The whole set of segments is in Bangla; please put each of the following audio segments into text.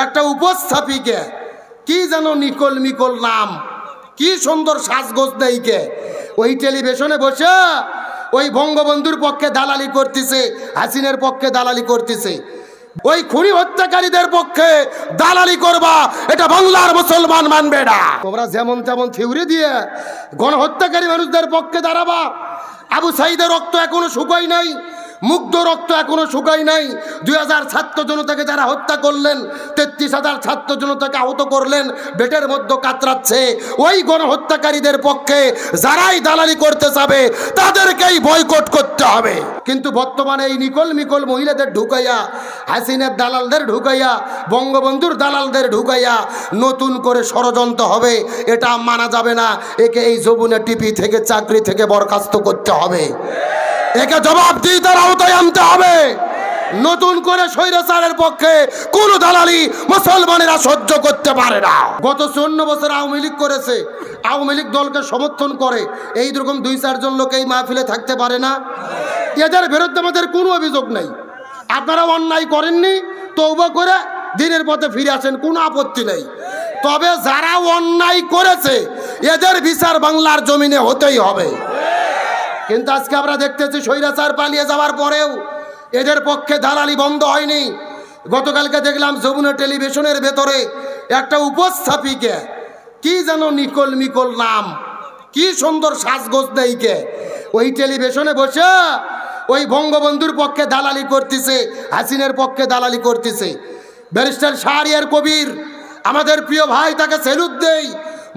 একটা উপস্থাপিকা, কি যেন নিকল মিকল নাম, কি সুন্দর সাজগোজ দেইকে ওই টেলিভিশনে বসে ওই বঙ্গবন্ধুর পক্ষে দালালি করতেছে, হাসিনের পক্ষে দালালি করতেছে। ওই খুনি হত্যাকারীদের পক্ষে দালালি করবা, এটা বাংলার মুসলমান মানবে না। তোমরা যেমন তেমন থিওরি দিয়ে গণহত্যাকারী মানুষদের পক্ষে দাঁড়াবা। আবু সাইদের রক্ত এখনো শুকাই নাই, মুগ্ধ রক্ত এখনো শুকাই নাই। 2000 ছাত্র জনতাকে যারা হত্যা করলেন, 33,000 ছাত্র জনতাকে আহত করলেন, বেটের মধ্যে কাতরাচ্ছে। ওই গণহত্যাকারীদের পক্ষে যারাই দালালি করতে যাবে তাদেরকেই বয়কট করতে হবে। কিন্তু বর্তমানে এই নিকল মিকল মহিলাদের ঢুকাইয়া, হাসিনের দালালদের ঢুকাইয়া, বঙ্গবন্ধুর দালালদের ঢুকাইয়া নতুন করে ষড়যন্ত্র হবে, এটা মানা যাবে না। একে এই যৌবনের টিপি থেকে, চাকরি থেকে বরখাস্ত করতে হবে। একে জবাবদিহিতার আওতায় আনতে হবে। নতুন করে স্বৈরাচারের পক্ষে কোন দালালি মুসলমানেরা সহ্য করতে পারে না। গত 54 বছর আওয়ামী লীগ করেছে, আওয়ামী লীগ দলকে সমর্থন করে এই রকম 2-4 জন লোক এই মাহফিলে থাকতে পারে না। এদের বিরুদ্ধে আমাদের কোনো অভিযোগ নেই। আপনারা অন্যায় করেননি, তওবা করে দিনের পথে ফিরে আসেন, কোনো আপত্তি নেই। তবে যারা অন্যায় করেছে এদের বিচার বাংলার জমিনে হতেই হবে। কিন্তু আজকে আমরা দেখতেছি স্বৈরাচার পালিয়ে যাওয়ার পরেও এদের পক্ষে দালালি বন্ধ হয়নি। গতকালকে দেখলাম যমুনা টেলিভিশনের ভেতরে একটা উপস্থাপিকা, কি যেন নিকল মিকল নাম, কি সুন্দর সাজগোজ দেইকে ওই টেলিভিশনে বসে ওই বঙ্গবন্ধুর পক্ষে দালালি করতেছে, হাসিনের পক্ষে দালালি করতেছে। ব্যারিস্টার শাহরিয়ার কবির আমাদের প্রিয় ভাই, তাকে স্যালুট দেই।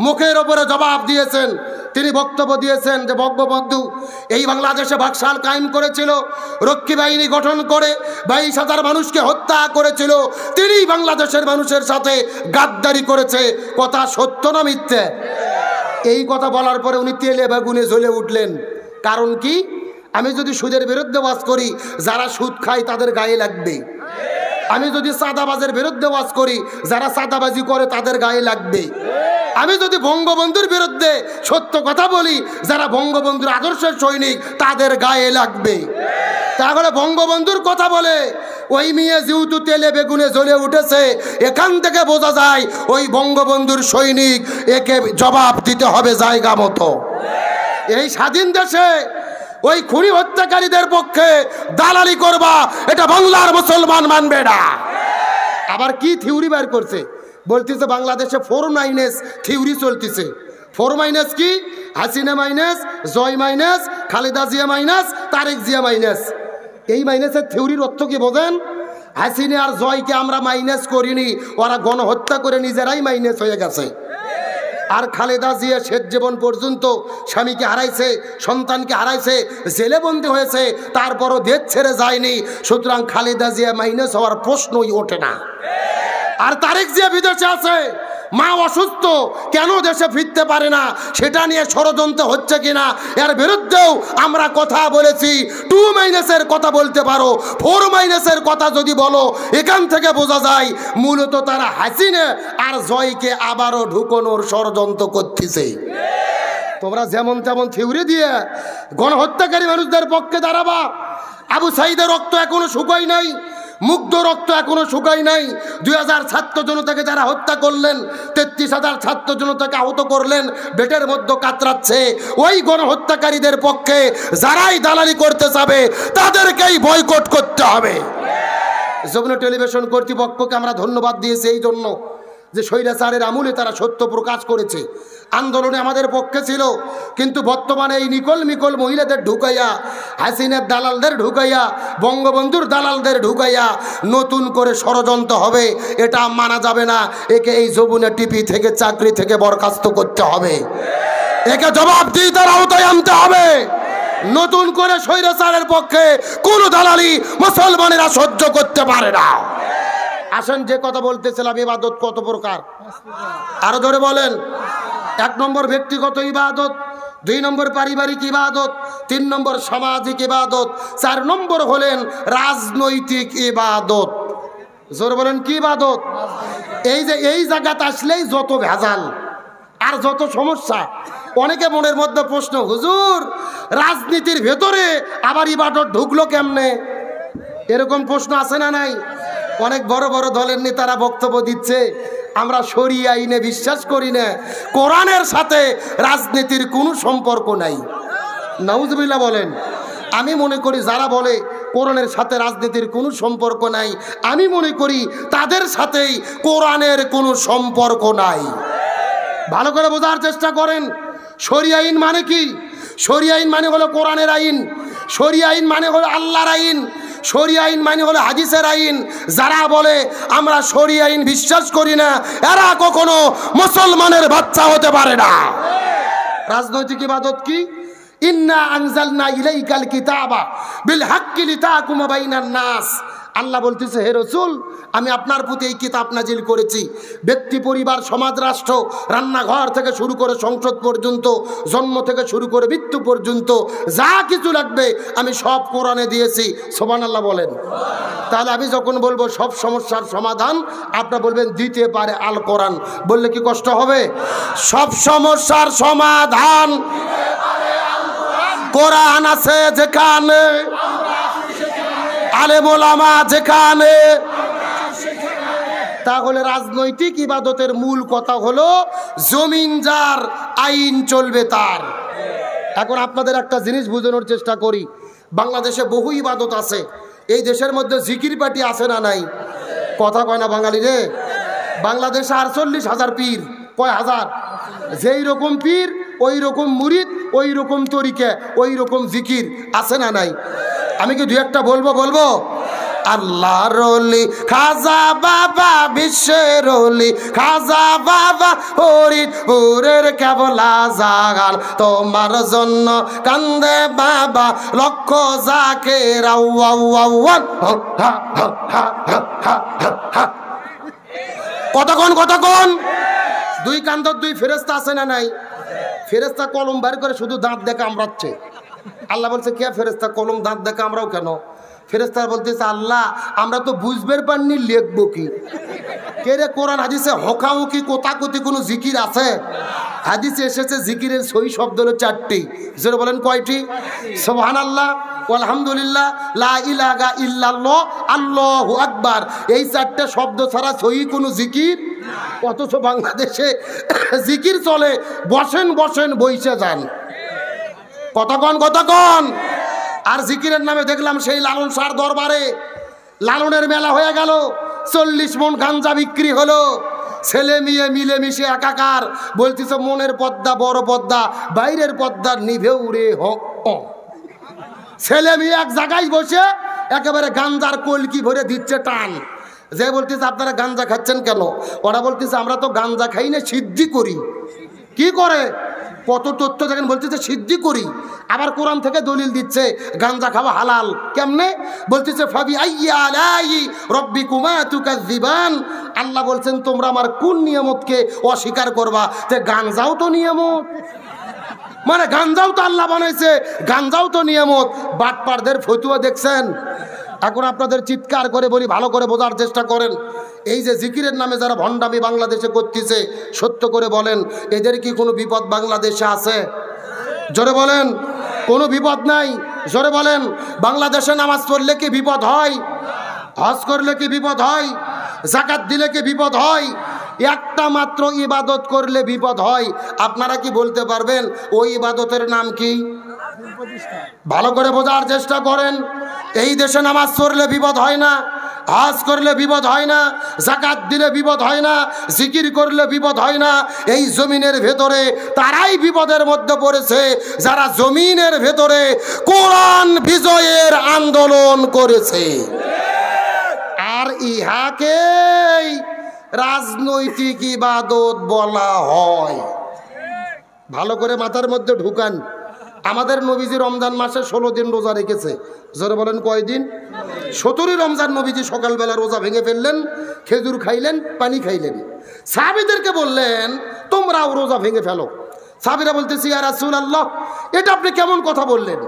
মুখের ওপরে জবাব দিয়েছেন, তিনি বক্তব্য দিয়েছেন যে বঙ্গবন্ধু এই বাংলাদেশে বাকশাল কায়েম করেছিল, রক্ষী বাহিনী গঠন করে 22,000 মানুষকে হত্যা করেছিল, তিনি বাংলাদেশের মানুষের সাথে গাদ্দারি করেছে। কথা সত্য না মিথ্যে? এই কথা বলার পরে উনি তেলে বেগুনে জ্বলে উঠলেন। কারণ কি? আমি যদি সুদের বিরুদ্ধে ওয়াজ করি, যারা সুদ খায় তাদের গায়ে লাগবে। আমি যদি চাঁদাবাজের বিরুদ্ধে ওয়াজ করি, যারা চাঁদাবাজি করে তাদের গায়ে লাগবে। আমি যদি বঙ্গবন্ধুর বিরুদ্ধে সত্য কথা বলি, যারা বঙ্গবন্ধুর আদর্শের সৈনিক তাদের গায়ে লাগবে। তাহলে বঙ্গবন্ধুর কথা বলে ওই মেয়ে যেহেতু তেলে বেগুনে জ্বলে উঠেছে, এখান থেকে বোঝা যায় ওই বঙ্গবন্ধুর সৈনিক, একে জবাব দিতে হবে জায়গা মতো। এই স্বাধীন দেশে ওই খুনি হত্যাকারীদের পক্ষে দালালি করবা, এটা বাংলার মুসলমান মানবে না। আবার কি থিওরি বের করছে, বলতেছে বাংলাদেশে 4-9 থিওরি চলতেছে। 4- কি? Hasina minus, Joy minus, Khaleda Zia minus, Tarek Zia minus. এই মাইনাসের থিওরির অর্থ কি বোঝেন? হাসিনা আর জয়কে আমরা মাইনাস করিনি, ওরা গণহত্যা করে নিজেরাই মাইনাস হয়ে গেছে। আর খালেদা জিয়া শেষ জীবন পর্যন্ত স্বামীকে হারাইছে, সন্তানকে হারাইছে, জেলে বন্দী হয়েছে, তারপরও দেশ ছেড়ে যায়নি। সুতরাং খালেদা জিয়া মাইনাস হওয়ার প্রশ্নই ওঠে না। আর তারেক জিয়া বিদেশে আছে, মা অসুস্থ, কেন দেশে ফিরতে পারে না, সেটা নিয়ে ষড়যন্ত্র হচ্ছে কিনা এর বিরুদ্ধেও আমরা কথা বলেছি। 2- কথা বলতে পারো, 4- কথা যদি বলো, এখান থেকে বোঝা যায় মূলত তারা হাসিনা আর জয়কে আবারও ঢুকানোর ষড়যন্ত্র করতেছে। তোমরা যেমন তেমন থিওরি দিয়ে গণহত্যাকারী মানুষদের পক্ষে দাঁড়াবা। আবু সাইদের রক্ত এখনো শুকাই নাই, মুগ্ধ রক্ত এখনো শুকাই নাই। 2000 ছাত্র জনতাকে যারা হত্যা করলেন, 33,000 ছাত্র জনতাকে আহত করলেন, বেটের মধ্যে কাতরাচ্ছে। ওই গণহত্যাকারীদের পক্ষে যারাই দালালি করতে যাবে তাদেরকেই বয়কট করতে হবে। যমুনা টেলিভিশন কর্তৃপক্ষকে আমরা ধন্যবাদ দিয়েছি এই জন্য যে স্বৈরাচারের আমলে তারা সত্য প্রকাশ করেছে, আন্দোলনে আমাদের পক্ষে ছিল। কিন্তু বর্তমানে এই নিকল মিকল মহিলাদের ঢুকাইয়া, হাসিনের দালালদের ঢুকাইয়া, বঙ্গবন্ধুর দালালদের ঢুকাইয়া নতুন করে ষড়যন্ত্র হবে, এটা মানা যাবে না। একে এই যৌবনের টিপি থেকে, চাকরি থেকে বরখাস্ত করতে হবে। একে জবাবদিহিতার আওতায় আনতে হবে। নতুন করে স্বৈরাচারের পক্ষে কোন দালালি মুসলমানেরা সহ্য করতে পারে না। আসেন, যে কথা বলতেছিলাম, ইবাদত কত প্রকার, আরো ধরে বলেন। 1 নম্বর ব্যক্তিগত ইবাদত, 2 নম্বর পারিবারিক ইবাদত, 3 নম্বর সামাজিক ইবাদত, 4 নম্বর হলেন রাজনৈতিক ইবাদত। জোর বলেন, কি ইবাদত? এই যে এই জায়গাতে আসলেই যত ভেজাল আর যত সমস্যা। অনেকে মনের মধ্যে প্রশ্ন, হুজুর রাজনীতির ভেতরে আবার ইবাদত ঢুকলো কেমনে? এরকম প্রশ্ন আছে না নাই? অনেক বড় বড় দলের নেতারা বক্তব্য দিচ্ছে আমরা শরিয়া আইনে বিশ্বাস করি না, কোরআনের সাথে রাজনীতির কোনো সম্পর্ক নাই। নাউজুবিল্লাহ বলেন। আমি মনে করি যারা বলে কোরআনের সাথে রাজনীতির কোনো সম্পর্ক নাই, আমি মনে করি তাদের সাথেই কোরআনের কোনো সম্পর্ক নাই। ভালো করে বোঝার চেষ্টা করেন। শরিয়া আইন মানে কি? শরিয়া আইন মানে হলো কোরআনের আইন, শরিয়া আইন মানে হলো আল্লাহর আইন, শরিয়া আইন মানে হলো হাদিসের আইন। যারা বলে আমরা শরিয়া আইন বিশ্বাস করি না, এরা কখনো মুসলমানের বাচ্চা হতে পারে না। রাজনৈতিক ইবাদত কি? ইন্না আনজালনা ইলাইকাল কিতাবা বিল হাক্কি লিতাহকুমা বাইনান নাস। আল্লাহ বলতেছে, হে রাসূল, আমি আপনার প্রতি এই কিতাব নাজিল করেছি। ব্যক্তি, পরিবার, সমাজ, রাষ্ট্র, রান্নাঘর থেকে শুরু করে সংসদ পর্যন্ত, জন্ম থেকে শুরু করে মৃত্যু পর্যন্ত যা কিছু লাগবে আমি সব কোরআনে দিয়েছি। সুবহানাল্লাহ বলেন। তাহলে আমি যখন বলবো সব সমস্যার সমাধান, আপনারা বলবেন দিতে পারে আল কোরআন। বললে কি কষ্ট হবে? সব সমস্যার সমাধান কোরআন আছে যেখানে, আলেম ওলামা যেখানে। তাহলে রাজনৈতিক ইবাদতের মূল কথা হলো জমিন যার, আইন চলবে তার। এখন আপনাদের একটা জিনিস বোঝানোর চেষ্টা করি। বাংলাদেশে বহু ইবাদত আছে। এই দেশের মধ্যে জিকির পার্টি আছে না নাই? কথা কয় না বাঙালি রে। বাংলাদেশে 48,000 পীর। কয় হাজার? যেই রকম পীর ওই রকম মুরিদ, ওই রকম তরিকা, ওই রকম জিকির আছে না নাই? আমি কি দুই একটা বলবো? আল্লাহর ওলি খাজা বাবা, বিশ্বের ওলি খাজা বাবা, ফরিদপুরের কেবলা জাগান তোমার জন্য কান্দে বাবা, লক্ষ জাকের আউয়ান। কতক্ষণ দুই কান্দর দুই ফেরেশতা আছে না নাই? ফেরেশতা কলম বের করে শুধু দাঁত দেখে কামড়াচ্ছে। আল্লাহ বলছে, কে ফেরেশতা কলম দাঁত দেখে কামড়াও কেন? ফেরেশতা বলতেছে, আল্লাহ আমরা তো বুঝবার পারিনি, লিখবো কি? কে রে, কোরআন হাদিসে হকাহুকি কোতাকুতি কোনো জিকির আছে? হাদিসে এসেছে জিকিরের সহি শব্দ হলো 4টি। যেটা বলেন কয়টি? সুবহানাল্লাহ, আলহামদুলিল্লাহ, লা ইলাহা ইল্লাল্লাহ, আল্লাহু আকবার। এই 4টে শব্দ ছাড়া সহি কোনো জিকির। অথচ বাংলাদেশে জিকির চলে, বসেন বইসে যান। কতক্ষণ। আর জিকিরের নামে দেখলাম সেই লালন শাহর দরবারে লালনের মেলা হয়ে গেল। 40 মণ গাঞ্জা বিক্রি হলো। ছেলে মেয়ে মিলেমিশে একাকার। বলতেছে মনের পর্দা বড় পর্দা, বাইরের পর্দা নিভেউ রে। ছেলে মেয়ে এক জায়গায় বসে একেবারে গাঞ্জার কলকি ভরে দিচ্ছে টান। যে বলতেছে আপনারা গাঞ্জা খাচ্ছেন কেন? ওরা বলতেছে আমরা তো গাঞ্জা খাই না, সিদ্ধি করি। কি করে? কত তথ্য দেখেন। বলতেছে সিদ্ধি করি, আবার কোরআন থেকে দলিল দিচ্ছে গাঞ্জা খাওয়া হালাল। কেমনে? বলতেছে ফাবি আইয়ি আলাই রাব্বিকুমা তুকাযযিবান। আল্লাহ বলছেন তোমরা আমার কোন নিয়ামতকে অস্বীকার করবা? তে গাঞ্জাও তো নিয়ামত, মানে গাঞ্জাও তো আল্লাহ বানাইছে, গাঞ্জাও তো নিয়ামত। বাটপারদের ফতুয়া দেখছেন? এখন আপনাদের চিৎকার করে বলি, ভালো করে বোঝার চেষ্টা করেন। এই যে জিকিরের নামে যারা ভণ্ডামি বাংলাদেশে করতেছে, সত্য করে বলেন এদের কি কোনো বিপদ বাংলাদেশে আছে? জোরে বলেন। কোনো বিপদ নাই। জোরে বলেন। বাংলাদেশে নামাজ পড়লে কি বিপদ হয়? হজ করলে কি বিপদ হয়? যাকাত দিলে কি বিপদ হয়? একটা মাত্র ইবাদত করলে বিপদ হয়। আপনারা কি বলতে পারবেন ওই ইবাদতের নাম কি? ভালো করে বোঝার চেষ্টা করেন। এই দেশে নামাজ পড়লে বিপদ হয় না, হজ করলে বিপদ হয় না, যাকাত দিলে বিপদ হয় না, জিকির করলে বিপদ হয় না। এই জমিনের ভেতরে তারাই বিপদের মধ্যে পড়েছে যারা জমিনের ভেতরে কোরআন বিজয়ের আন্দোলন করেছে। আর ইহাকেই রাজনৈতিক ইবাদত বলা হয়। ভালো করে মাথার মধ্যে ঢুকান। আমাদের নবীজি রমজান মাসে 16 দিন রোজা রেখেছে। জোরে বলেন কয়দিন? 17 রমজান নবীজি সকালবেলা রোজা ভেঙে ফেললেন, খেজুর খাইলেন, পানি খাইলেন। সাহাবীদেরকে বললেন তোমরাও রোজা ভেঙে ফেলো। সাহাবীরা বলতেছে ইয়া রাসূলুল্লাহ, এটা আপনি কেমন কথা বললেন?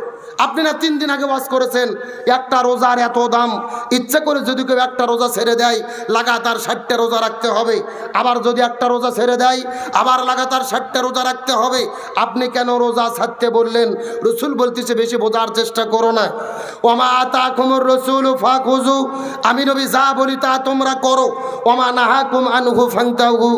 আপনি না 3 দিন আগে ওয়াজ করেছেন একটা রোজার এত দাম, ইচ্ছা করে যদি কেউ একটা রোজা ছেড়ে দেয় লাগাতার 60টা রোজা রাখতে হবে, আবার যদি একটা রোজা ছেড়ে দেয় আবার লাগাতার 60টা রোজা রাখতে হবে। আপনি কেন রোজা ছাড়তে বললেন? রসুল বলতেছে বেশি বোঝার চেষ্টা করো না। ওমা আতাকুমুর রাসূলু ফাখুযু, আমি নবী যা বলি তা তোমরা করো। ওমা নাহাকুম আনহু ফান্তাহু,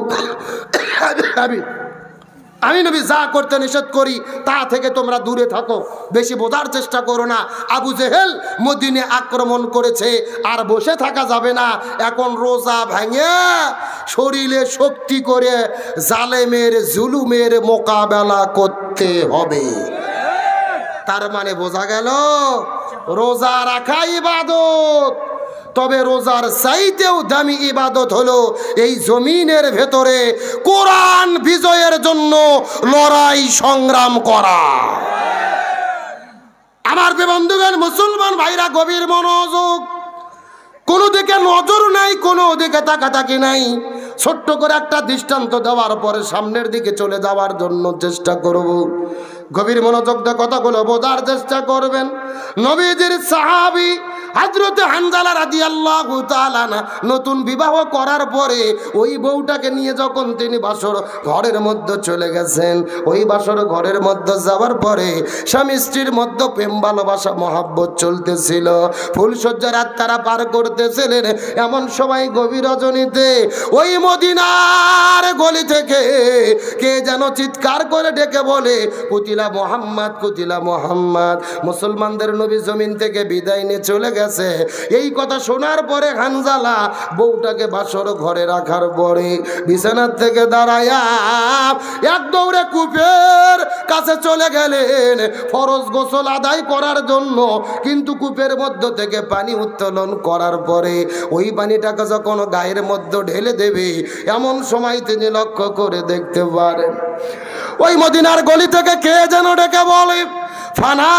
আমি নবী যা করতে নিষেধ করি তা থেকে তোমরা দূরে থাকো। বেশি বোঝার চেষ্টা করো না। আবু জেহেল মদিনে আক্রমণ করেছে, আর বসে থাকা যাবে না। এখন রোজা ভাঙে শরীরে শক্তি করে জালেমের জুলুমের মোকাবেলা করতে হবে। তার মানে বোঝা গেল রোজা রাখা ইবাদত, তবে রোজার চাইতেও দামি ইবাদত হলো এই জমিনের ভেতরে কোরআন বিজয়ের জন্য লড়াই সংগ্রাম করা। আমার বন্ধুগণ, মুসলমান ভাইরা গভীর মনোযোগ। কোনো দিকে নজর নাই, কোনো দিকে তাকাতাকি নাই। ছোট্ট করে একটা দৃষ্টান্ত দেওয়ার পরে সামনের দিকে চলে যাওয়ার জন্য চেষ্টা করব। গভীর মনোযোগ দিয়ে কথাগুলো বোঝার চেষ্টা করবেন। নবীজির সাহাবী হযরতে হানজালা রাদিয়াল্লাহু তাআলা নতুন বিবাহ করার পরে ওই বউটাকে নিয়ে যখন তিনি বাসর ঘরের মধ্যে চলে গেছেন, ওই বাসর ঘরের মধ্যে যাওয়ার পরে স্বামী স্ত্রীর মধ্যে প্রেম ভালোবাসা মহাব্বত চলতেছিল, ফুলসজ্জা রাত তারা পার করতেছিলেন। এমন সময় গভীর রজনীতে ওই মদিনার গলি থেকে কে যেন চিৎকার করে ডেকে বলে, কুতিলা মুহাম্মদ, কুতিলা মুহাম্মদ। মুসলমানদের নবী জমিন থেকে বিদায় নিয়ে চলে গেছে। এই কথা শোনার পরে হানজালা বউটাকে বাসর ঘরে রাখার পরে বিছানার থেকে দাঁড়ায়া এক দৌড়ে কূপের কাছে চলে গেলেন ফরজ গোসল আদায় করার জন্য। কিন্তু কূপের মধ্য থেকে পানি উত্তোলন করার পরে ওই পানিটাকে যখন গায়ের মধ্যে ঢেলে দেবে, এমন সময় তিনি লক্ষ্য করে দেখতে পারেন ওই মদিনার গলি থেকে কে যেন ডেকে বলে, ফানান,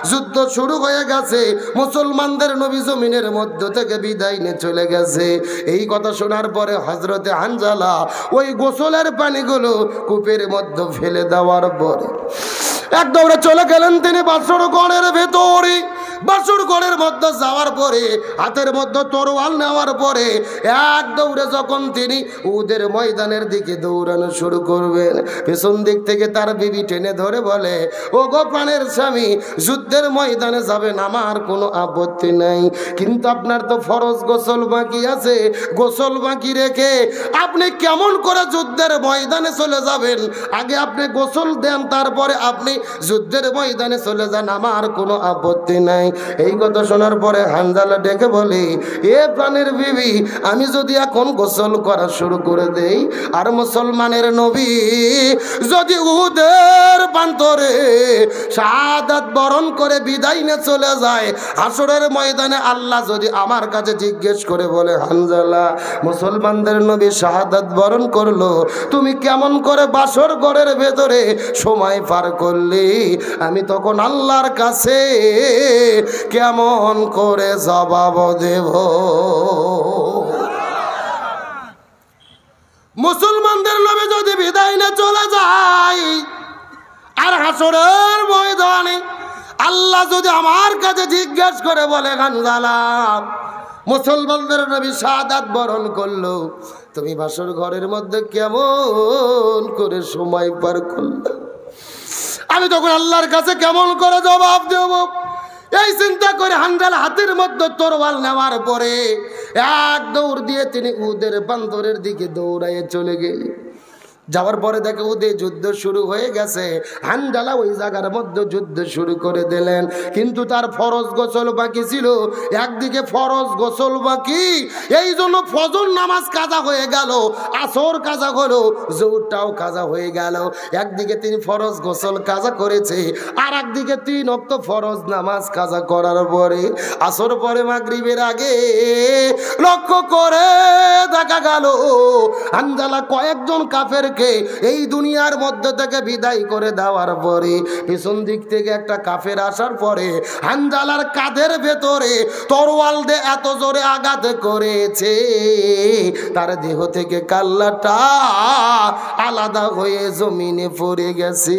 যুদ্ধ শুরু হয়ে গেছে, মুসলমানদের নবী জমিনের মধ্য থেকে বিদায় নিয়ে চলে গেছে। এই কথা শোনার পরে হযরতে হানজালা ওই গোসলের পানিগুলো কূপের মধ্যে ফেলে দেওয়ার পরে এক দৌড়ে চলে গেলেন তিনি বাসর ঘরের ভেতরে। বাসর ঘরের মধ্যে যাওয়ার পরে হাতের মধ্যে তরোয়াল নেওয়ার পরে এক দৌড়ে যখন তিনি উদের ময়দানের দিকে দৌড়ানো শুরু করবেন, পেছন দিক থেকে তার বিবি টেনে ধরে বলে, ও গো প্রাণের স্বামী, যুদ্ধের ময়দানে যাবেন আমার কোনো আপত্তি নাই, কিন্তু আপনার তো ফরজ গোসল বাকি আছে। গোসল বাকি রেখে আপনি কেমন করে যুদ্ধের ময়দানে চলে যাবেন? আগে আপনি গোসল দেন, তারপরে আপনি যুদ্ধের ময়দানে চলে যান, আমার কোনো আপত্তি নাই। এই কথা শোনার পরে হানজালা ডেকে বলে, এ প্রাণের বিবি, আমি যদি এখন গোসল করা শুরু করে দেই আর মুসলমানের নবী যদি উহুদের প্রান্তরে শাহাদাত বরণ করে বিদায় নিয়ে চলে যায়, হাসরের ময়দানে আল্লাহ যদি আমার কাছে জিজ্ঞেস করে বলে, হানজালা, মুসলমানদের নবী শাহাদাত বরণ করলো, তুমি কেমন করে বাসর ঘরের ভেতরে সময় পার করলি? আমি তখন আল্লাহর কাছে কেমন করে জবাব দেব? মুসলমানদের নবী যদি বিদায় না চলে যায় আর হাসরের ময়দানে আল্লাহ যদি আমার কাছে জিজ্ঞেস করে বলে, হানজালা, মুসলমানদের নবী শাহাদাত বরণ করলো, তুমি বাসর ঘরের মধ্যে কেমন করে সময় পার করলে? আমি তখন আল্লাহর কাছে কেমন করে জবাব দেব? এই চিন্তা করে হানজালা হাতের মধ্যে তরোয়াল নেওয়ার পরে এক দৌড় দিয়ে তিনি উহুদের প্রান্তরের দিকে দৌড়াইয়ে চলে গেলেন। যাওয়ার পরে দেখে ওদের যুদ্ধ শুরু হয়ে গেছে। হানজালা ওই জায়গার মধ্যে যুদ্ধ শুরু করে দিলেন, কিন্তু তার ফরজ গোসল বাকি ছিল। একদিকে ফরজ গোসল বাকি, এই জন্য ফজর নামাজ কাজা হয়ে গেল, আসর কাজা হলো, জোহরটাও কাজা হয়ে গেল। একদিকে তিনি ফরজ গোসল কাজা করেছে, আর একদিকে 3 ওয়াক্ত ফরজ নামাজ কাজা করার পরে আসর পরে মাগরিবের আগে লক্ষ্য করে দেখা গেল হানজালা কয়েকজন কাফের হানজালাকে এই দুনিয়ার মধ্যে থেকে বিদায় করে দেওয়ার পরে পিছন দিক থেকে একটা কাফের আসার পরে হানজালার কাঁধের ভেতরে তরোয়াল দিয়ে এত জোরে আঘাত করেছে তার দেহ থেকে কাল্লাটা আলাদা হয়ে জমিনে পড়ে গেছে।